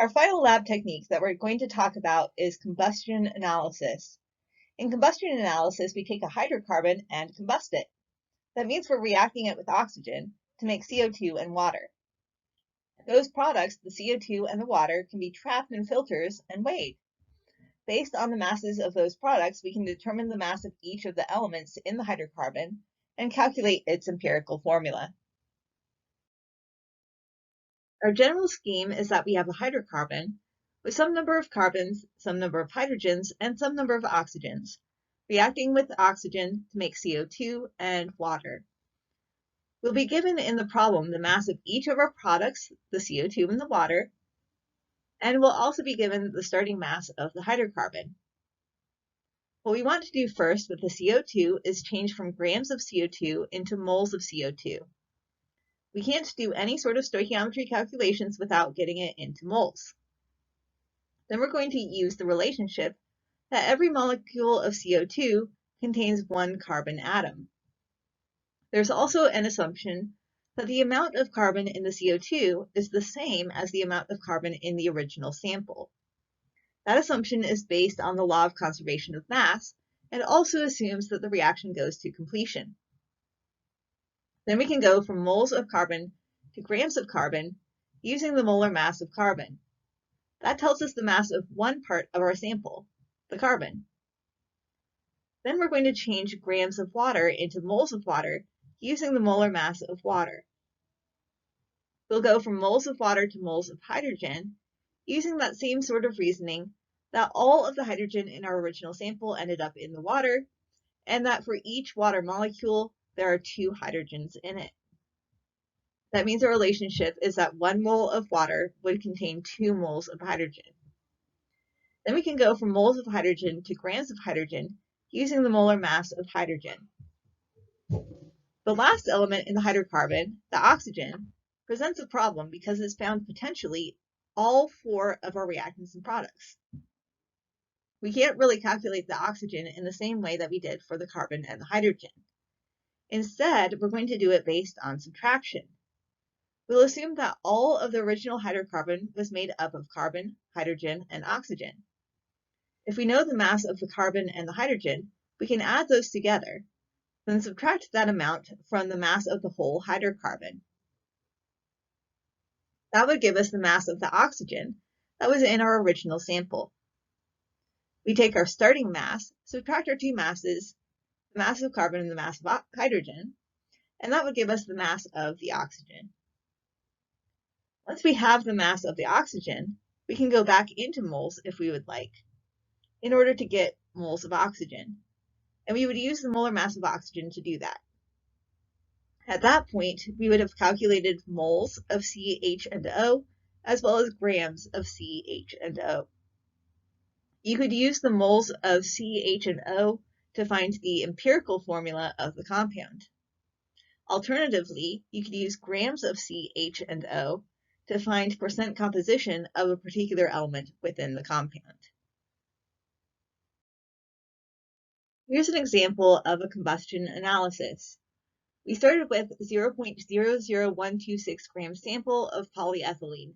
Our final lab technique that we're going to talk about is combustion analysis. In combustion analysis, we take a hydrocarbon and combust it. That means we're reacting it with oxygen to make CO2 and water. Those products, the CO2 and the water, can be trapped in filters and weighed. Based on the masses of those products, we can determine the mass of each of the elements in the hydrocarbon and calculate its empirical formula. Our general scheme is that we have a hydrocarbon with some number of carbons, some number of hydrogens, and some number of oxygens, reacting with oxygen to make CO2 and water. We'll be given in the problem the mass of each of our products, the CO2 and the water, and we'll also be given the starting mass of the hydrocarbon. What we want to do first with the CO2 is change from grams of CO2 into moles of CO2. We can't do any sort of stoichiometry calculations without getting it into moles. Then we're going to use the relationship that every molecule of CO2 contains one carbon atom. There's also an assumption that the amount of carbon in the CO2 is the same as the amount of carbon in the original sample. That assumption is based on the law of conservation of mass and also assumes that the reaction goes to completion. Then we can go from moles of carbon to grams of carbon using the molar mass of carbon. That tells us the mass of one part of our sample, the carbon. Then we're going to change grams of water into moles of water using the molar mass of water. We'll go from moles of water to moles of hydrogen using that same sort of reasoning that all of the hydrogen in our original sample ended up in the water, and that for each water molecule, there are 2 hydrogens in it. That means our relationship is that 1 mole of water would contain 2 moles of hydrogen. Then we can go from moles of hydrogen to grams of hydrogen using the molar mass of hydrogen. The last element in the hydrocarbon, the oxygen, presents a problem because it's found potentially all 4 of our reactants and products. We can't really calculate the oxygen in the same way that we did for the carbon and the hydrogen. Instead, we're going to do it based on subtraction. We'll assume that all of the original hydrocarbon was made up of carbon, hydrogen, and oxygen. If we know the mass of the carbon and the hydrogen, we can add those together, then subtract that amount from the mass of the whole hydrocarbon. That would give us the mass of the oxygen that was in our original sample. We take our starting mass, subtract our 2 masses, the mass of carbon and the mass of hydrogen, and that would give us the mass of the oxygen. Once we have the mass of the oxygen, we can go back into moles if we would like, in order to get moles of oxygen, and we would use the molar mass of oxygen to do that. At that point, we would have calculated moles of CH and O, as well as grams of CH and O. You could use the moles of CH and O to find the empirical formula of the compound. Alternatively, you could use grams of CH and O to find percent composition of a particular element within the compound. Here's an example of a combustion analysis. We started with 0.00126 gram sample of polyethylene.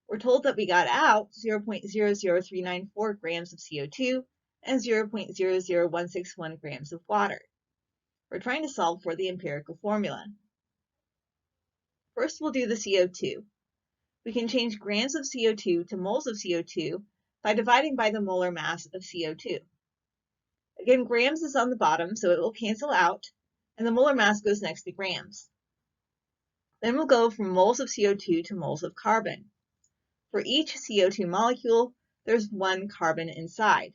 We're told that we got out 0.00394 grams of CO2 and 0.00161 grams of water. We're trying to solve for the empirical formula. First, we'll do the CO2. We can change grams of CO2 to moles of CO2 by dividing by the molar mass of CO2. Again, grams is on the bottom, so it will cancel out, and the molar mass goes next to grams. Then we'll go from moles of CO2 to moles of carbon. For each CO2 molecule, there's 1 carbon inside.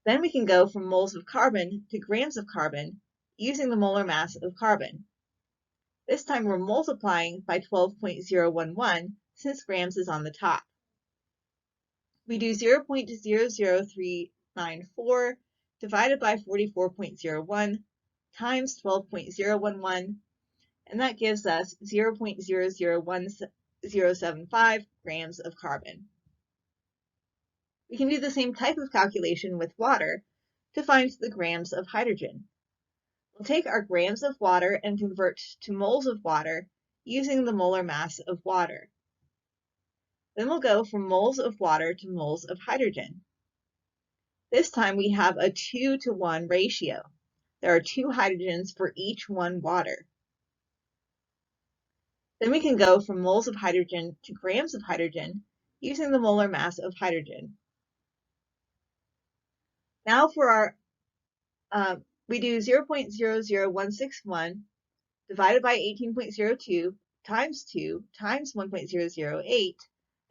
Then we can go from moles of carbon to grams of carbon using the molar mass of carbon. This time we're multiplying by 12.011 since grams is on the top. We do 0.00394 divided by 44.01 times 12.011, and that gives us 0.001075 grams of carbon. We can do the same type of calculation with water to find the grams of hydrogen. We'll take our grams of water and convert to moles of water using the molar mass of water. Then we'll go from moles of water to moles of hydrogen. This time we have a 2-to-1 ratio. There are 2 hydrogens for each 1 water. Then we can go from moles of hydrogen to grams of hydrogen using the molar mass of hydrogen. Now for our, we do 0.00161 divided by 18.02 times 2 times 1.008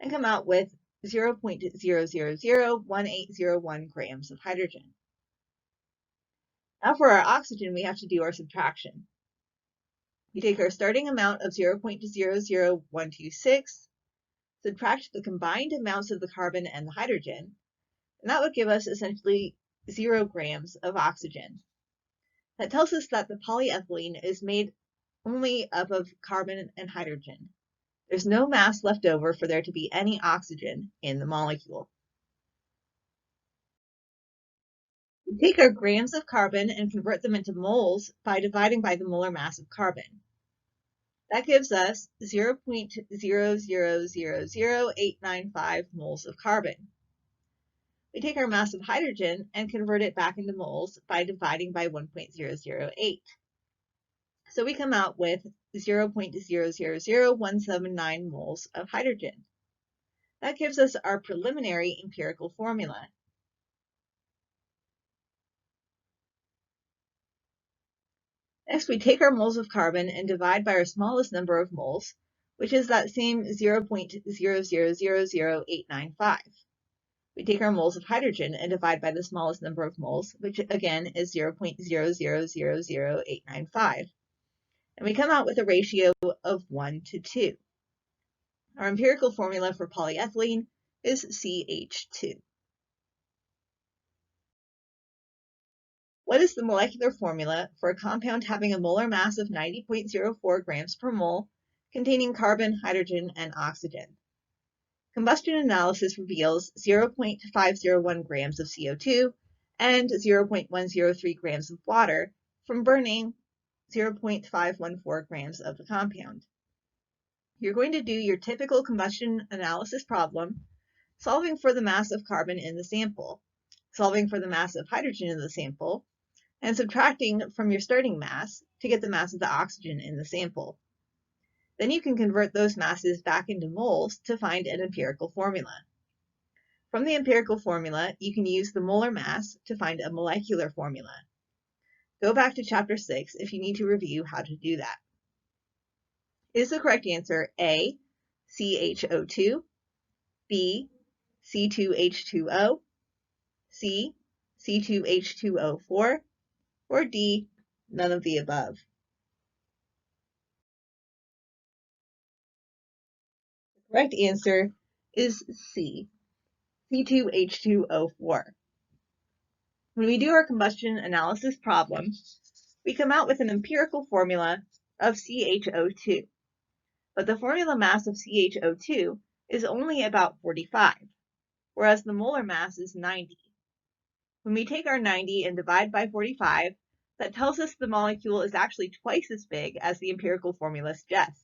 and come out with 0.0001801 grams of hydrogen. Now for our oxygen, we have to do our subtraction. We take our starting amount of 0.00126, subtract the combined amounts of the carbon and the hydrogen, and that would give us essentially 0 grams of oxygen. That tells us that the polyethylene is made only up of carbon and hydrogen. There's no mass left over for there to be any oxygen in the molecule. We take our grams of carbon and convert them into moles by dividing by the molar mass of carbon. That gives us 0.0000895 moles of carbon. We take our mass of hydrogen and convert it back into moles by dividing by 1.008. So we come out with 0.000179 moles of hydrogen. That gives us our preliminary empirical formula. Next, we take our moles of carbon and divide by our smallest number of moles, which is that same 0.0000895. We take our moles of hydrogen and divide by the smallest number of moles, which again is 0.0000895. And we come out with a ratio of 1 to 2. Our empirical formula for polyethylene is CH2. What is the molecular formula for a compound having a molar mass of 90.04 grams per mole, containing carbon, hydrogen, and oxygen? Combustion analysis reveals 0.501 grams of CO2 and 0.103 grams of water from burning 0.514 grams of the compound. You're going to do your typical combustion analysis problem, solving for the mass of carbon in the sample, solving for the mass of hydrogen in the sample, and subtracting from your starting mass to get the mass of the oxygen in the sample. Then you can convert those masses back into moles to find an empirical formula. From the empirical formula, you can use the molar mass to find a molecular formula. Go back to Chapter 6 if you need to review how to do that. Is the correct answer A, CHO2, B, C2H2O, C, C2H2O4, or D, none of the above? The correct answer is C, C2H2O4. When we do our combustion analysis problem, we come out with an empirical formula of CHO2, but the formula mass of CHO2 is only about 45, whereas the molar mass is 90. When we take our 90 and divide by 45, that tells us the molecule is actually twice as big as the empirical formula suggests.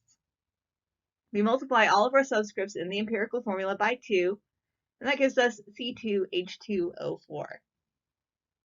We multiply all of our subscripts in the empirical formula by 2, and that gives us C2H2O4.